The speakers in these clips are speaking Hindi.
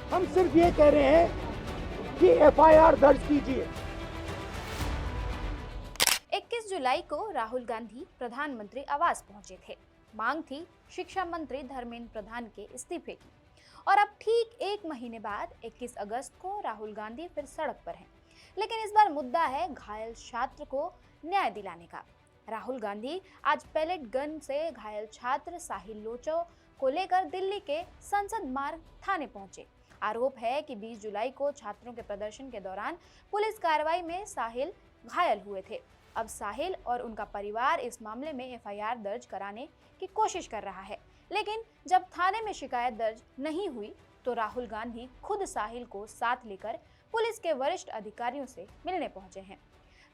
हम सिर्फ ये कह रहे हैं कि एफआईआर दर्ज कीजिए। 21 जुलाई को राहुल गांधी प्रधानमंत्री आवास पहुंचे थे। मांग थी शिक्षा मंत्री धर्मेंद्र प्रधान के इस्तीफे की। और अब ठीक एक महीने बाद 21 अगस्त को राहुल गांधी फिर सड़क पर हैं। लेकिन इस बार मुद्दा है घायल छात्र को न्याय दिलाने का। राहुल गांधी आज पैलेट गन से घायल छात्र साहिल लोचो को लेकर दिल्ली के संसद मार्ग थाने पहुंचे। आरोप है कि 20 जुलाई को छात्रों के प्रदर्शन के दौरान पुलिस कार्रवाई में साहिल घायल हुए थे। अब साहिल और उनका परिवार इस मामले में एफआईआर दर्ज कराने की कोशिश कर रहा है। लेकिन जब थाने में शिकायत दर्ज नहीं हुई तो राहुल गांधी खुद साहिल को साथ लेकर पुलिस के वरिष्ठ अधिकारियों से मिलने पहुंचे हैं।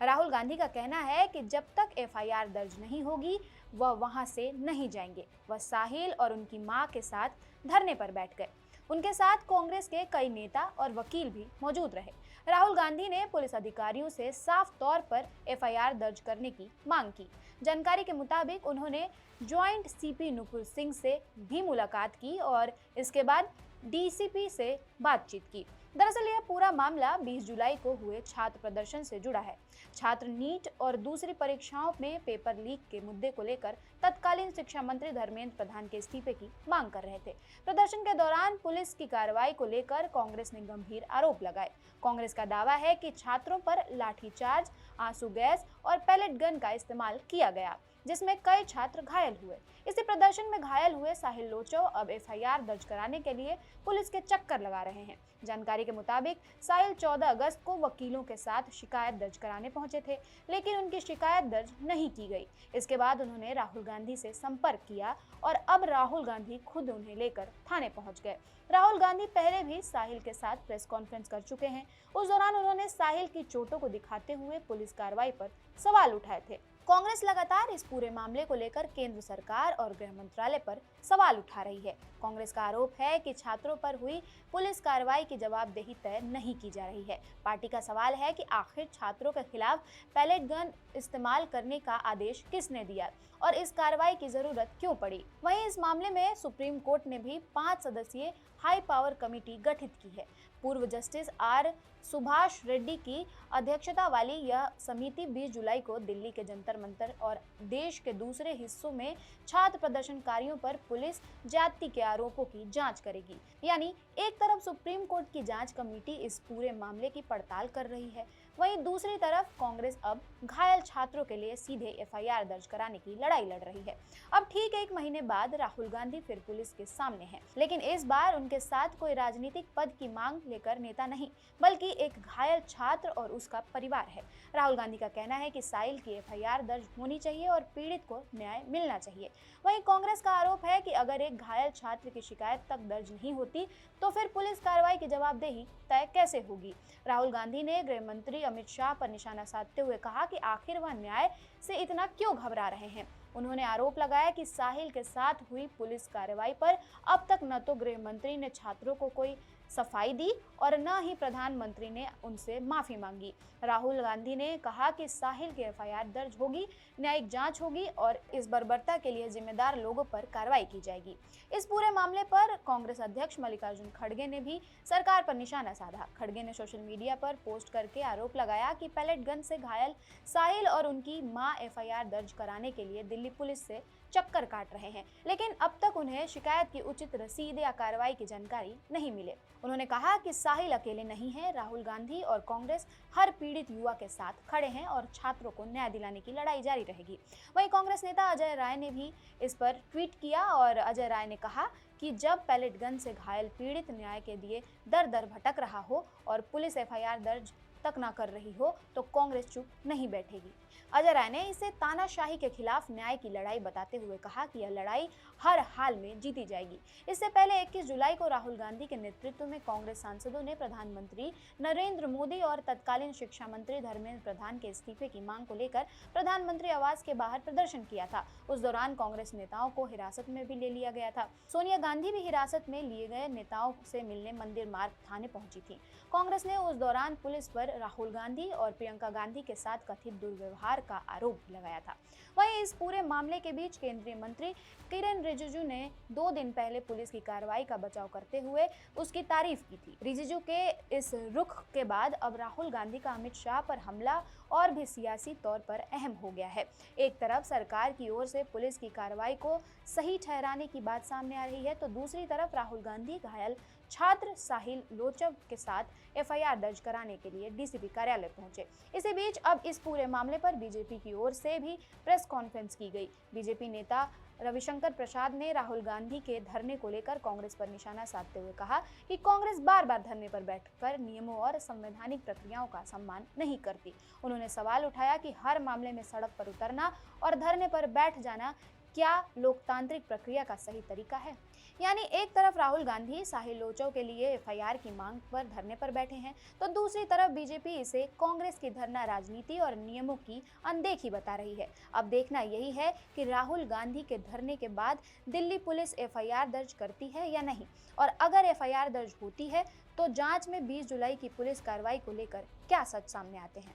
राहुल गांधी का कहना है कि जब तक एफआईआर दर्ज नहीं होगी वह वहां से नहीं जाएंगे। वह साहिल और उनकी मां के साथ धरने पर बैठ गए। उनके साथ कांग्रेस के कई नेता और वकील भी मौजूद रहे। राहुल गांधी ने पुलिस अधिकारियों से साफ तौर पर एफआईआर दर्ज करने की मांग की। जानकारी के मुताबिक उन्होंने ज्वाइंट सीपी नुपुर सिंह से भी मुलाकात की और इसके बाद डीसीपी से बातचीत की। दरअसल यह पूरा मामला 20 जुलाई को हुए छात्र प्रदर्शन से जुड़ा है। छात्र नीट और दूसरी परीक्षाओं में पेपर लीक के मुद्दे को लेकर तत्कालीन शिक्षा मंत्री धर्मेंद्र प्रधान के इस्तीफे की मांग कर रहे थे। प्रदर्शन के दौरान पुलिस की कार्रवाई को लेकर कांग्रेस ने गंभीर आरोप लगाए। कांग्रेस का दावा है कि छात्रों पर लाठीचार्ज, आंसू गैस और पैलेट गन का इस्तेमाल किया गया, जिसमें कई छात्र घायल हुए। इसी प्रदर्शन में घायल हुए साहिल लोचो अब एफआईआर दर्ज कराने के लिए पुलिस के चक्कर लगा रहे हैं। जानकारी के मुताबिक साहिल 14 अगस्त को वकीलों के साथ शिकायत दर्ज कराने पहुंचे थे, लेकिन उनकी शिकायत दर्ज नहीं की गई। इसके बाद उन्होंने राहुल गांधी से संपर्क किया और अब राहुल गांधी खुद उन्हें लेकर थाने पहुंच गए। राहुल गांधी पहले भी साहिल के साथ प्रेस कॉन्फ्रेंस कर चुके हैं। उस दौरान उन्होंने साहिल की चोटों को दिखाते हुए पुलिस कार्रवाई पर सवाल उठाए थे। कांग्रेस लगातार इस पूरे मामले को लेकर केंद्र सरकार और गृह मंत्रालय पर सवाल उठा रही है। कांग्रेस का आरोप है कि छात्रों पर हुई पुलिस कार्रवाई की जवाबदेही तय नहीं की जा रही है। पार्टी का सवाल है कि आखिर छात्रों के खिलाफ पैलेट गन इस्तेमाल करने का आदेश किसने दिया और इस कार्रवाई की जरूरत क्यों पड़ी। वहीं इस मामले में सुप्रीम कोर्ट ने भी 5 सदस्यीय हाई पावर कमेटी गठित की है। पूर्व जस्टिस आर सुभाष रेड्डी की अध्यक्षता वाली यह समिति 20 जुलाई को दिल्ली के जंतर मंतर और देश के दूसरे हिस्सों में छात्र प्रदर्शनकारियों पर पुलिस ज्यादती के आरोपों की जांच करेगी। यानी एक तरफ सुप्रीम कोर्ट की जांच कमेटी इस पूरे मामले की पड़ताल कर रही है, वहीं दूसरी तरफ कांग्रेस अब घायल छात्रों के लिए सीधे एफआईआर दर्ज कराने की लड़ाई लड़ रही है। अब ठीक एक महीने बाद राहुल गांधी फिर पुलिस के सामने हैं, लेकिन इस बार उनके साथ कोई राजनीतिक पद की मांग लेकर नेता नहीं, बल्कि एक घायल छात्र और उसका परिवार है। राहुल गांधी का कहना है कि साहिल की एफआईआर दर्ज होनी चाहिए और पीड़ित को न्याय मिलना चाहिए। वहीं कांग्रेस का आरोप है कि अगर एक घायल छात्र की शिकायत तक दर्ज नहीं होती तो फिर पुलिस कार्रवाई की जवाबदेही तय कैसे होगी। राहुल गांधी ने गृह मंत्री अमित शाह पर निशाना साधते हुए कहा कि आखिर वह न्याय से इतना क्यों घबरा रहे हैं। उन्होंने आरोप लगाया कि साहिल के साथ हुई पुलिस कार्रवाई पर अब तक न तो गृह मंत्री ने छात्रों को कोई सफाई दी और न ही प्रधानमंत्री ने उनसे माफी मांगी। राहुल गांधी ने कहा कि साहिल की एफआईआर दर्ज होगी, न्यायिक जांच होगी और इस बर्बरता के लिए जिम्मेदार लोगों पर कार्रवाई की जाएगी। इस पूरे मामले पर कांग्रेस अध्यक्ष मल्लिकार्जुन खड़गे ने भी सरकार पर निशाना साधा। खड़गे ने सोशल मीडिया पर पोस्ट करके आरोप लगाया कि पैलेट गन से घायल साहिल और उनकी मां एफआईआर दर्ज कराने के लिए दिल्ली पुलिस से चक्कर काट रहे हैं, लेकिन अब तक उन्हें शिकायत की उचित रसीद या कार्रवाई की जानकारी नहीं मिले। उन्होंने कहा कि साहिल अकेले नहीं है, राहुल गांधी और कांग्रेस हर पीड़ित युवा के साथ खड़े हैं और छात्रों को न्याय दिलाने की लड़ाई जारी रहेगी। वहीं कांग्रेस नेता अजय राय ने भी इस पर ट्वीट किया और अजय राय ने कहा कि जब पैलेट गन से घायल पीड़ित न्याय के लिए दर दर भटक रहा हो और पुलिस एफआईआर दर्ज तक ना कर रही हो तो कांग्रेस चुप नहीं बैठेगी। अजय राय ने इसे तानाशाही के खिलाफ न्याय की लड़ाई बताते हुए कहा कि यह लड़ाई हर हाल में जीती जाएगी। इससे पहले 21 जुलाई को राहुल गांधी के नेतृत्व में कांग्रेस सांसदों ने प्रधानमंत्री नरेंद्र मोदी और तत्कालीन शिक्षा मंत्री धर्मेंद्र प्रधान के इस्तीफे की मांग को लेकर प्रधानमंत्री आवास के बाहर प्रदर्शन किया था। उस दौरान कांग्रेस नेताओं को हिरासत में भी ले लिया गया था। सोनिया गांधी भी हिरासत में लिए गए नेताओं से मिलने मंदिर मार्ग थाने पहुंची थी। कांग्रेस ने उस दौरान पुलिस पर राहुल गांधी और प्रियंका गांधी के साथ कथित दुर्व्यवहार व्यवहार का आरोप लगाया था। वहीं इस पूरे मामले के बीच केंद्रीय मंत्री किरेन रिजिजू ने 2 दिन पहले पुलिस की कार्रवाई का बचाव करते हुए उसकी तारीफ की थी। रिजिजू के इस रुख के बाद अब राहुल गांधी का अमित शाह पर हमला और भी सियासी तौर पर अहम हो गया है। एक तरफ सरकार की ओर से पुलिस की कार्रवाई को सही ठहराने की बात सामने आ रही है, तो दूसरी तरफ राहुल गांधी घायल छात्र साहिल लोचव के साथ एफआईआर दर्ज कराने के लिए डीसीपी कार्यालय पहुंचे। इसी बीच अब इस पूरे मामले पर बीजेपी की ओर से भी प्रेस कॉन्फ्रेंस की गई। बीजेपी नेता रविशंकर प्रसाद ने राहुल गांधी के धरने को लेकर कांग्रेस पर निशाना साधते हुए कहा कि कांग्रेस बार बार धरने पर बैठकर नियमों और संवैधानिक प्रक्रियाओं का सम्मान नहीं करती। उन्होंने सवाल उठाया कि हर मामले में सड़क पर उतरना और धरने पर बैठ जाना क्या लोकतांत्रिक प्रक्रिया का सही तरीका है। यानी एक तरफ राहुल गांधी साहिल लोचव के लिए एफआईआर की मांग पर धरने पर बैठे हैं, तो दूसरी तरफ बीजेपी इसे कांग्रेस की धरना राजनीति और नियमों की अनदेखी बता रही है। अब देखना यही है कि राहुल गांधी के धरने के बाद दिल्ली पुलिस एफआईआर दर्ज करती है या नहीं, और अगर एफआईआर दर्ज होती है तो जांच में 20 जुलाई की पुलिस कार्रवाई को लेकर क्या सच सामने आते हैं।